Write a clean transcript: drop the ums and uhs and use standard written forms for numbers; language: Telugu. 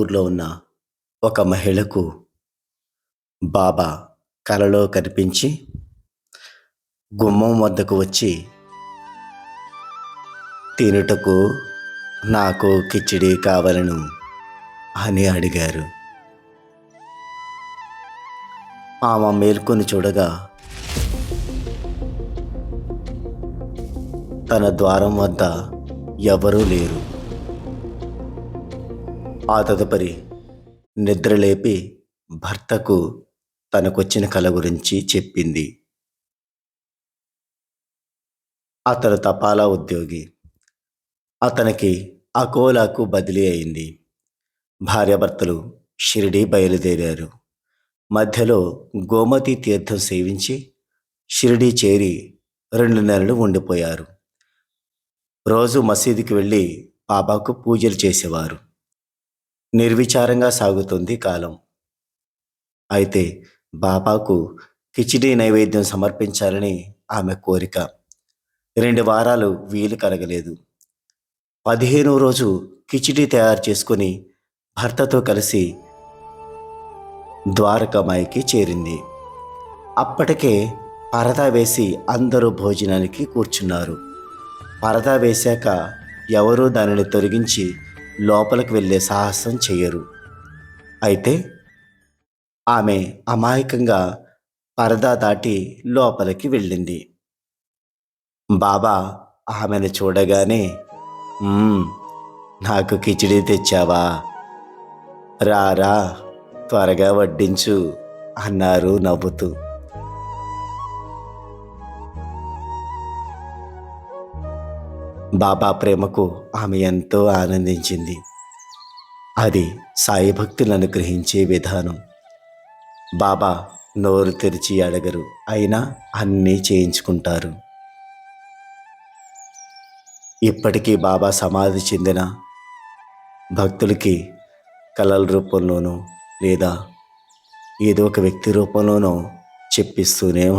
ఊర్లో ఉన్న ఒక మహిళకు బాబా కలలో కనిపించి గుమ్మం వద్దకు వచ్చి తినుటకు నాకు కిచిడి కావలను అని అడిగారు. ఆమె మేల్కొని చూడగా తన ద్వారం వద్ద ఎవరూ లేరు. ఆ తదుపరి నిద్రలేపి భర్తకు తనకొచ్చిన కల గురించి చెప్పింది. అతను తపాలా ఉద్యోగి. అతనికి అకోలాకు బదిలీ అయింది. భార్యాభర్తలు షిరిడీ బయలుదేరారు. మధ్యలో గోమతి తీర్థం సేవించి షిరిడీ చేరి 2 నెలలు ఉండిపోయారు. రోజు మసీదుకి వెళ్ళి బాబాకు పూజలు చేసేవారు. నిర్విచారంగా సాగుతుంది కాలం. అయితే బాబాకు కిచిడీ నైవేద్యం సమర్పించాలని ఆమె కోరిక. 2 వారాలు వీలు కలగలేదు. 15వ రోజు కిచిడీ తయారు చేసుకుని భర్తతో కలిసి ద్వారకామాయికి చేరింది. అప్పటికే పరదా వేసి అందరూ భోజనానికి కూర్చున్నారు. పరదా వేశాక ఎవరూ దానిని తొలగించి లోపలికి వెళ్ళే సాహసం చెయ్యరు. అయితే ఆమె అమాయకంగా పరదా దాటి లోపలికి వెళ్ళింది. బాబా ఆమెను చూడగానే, నాకు కిచిడి తెచ్చావా? రారా, త్వరగా వడ్డించు అన్నారు నవ్వుతూ. బాబా ప్రేమకు ఆమె ఎంతో ఆనందించింది. అది సాయి భక్తులను అనుగ్రహించే విధానం. బాబా నోరు తెరిచి అడగరు, అయినా అన్నీ చేయించుకుంటారు. ఇప్పటికీ బాబా సమాధి చెందిన భక్తులకి కలల రూపంలోనో లేదా ఏదో ఒక వ్యక్తి రూపంలోనో చెప్పిస్తూనే ఉంటారు.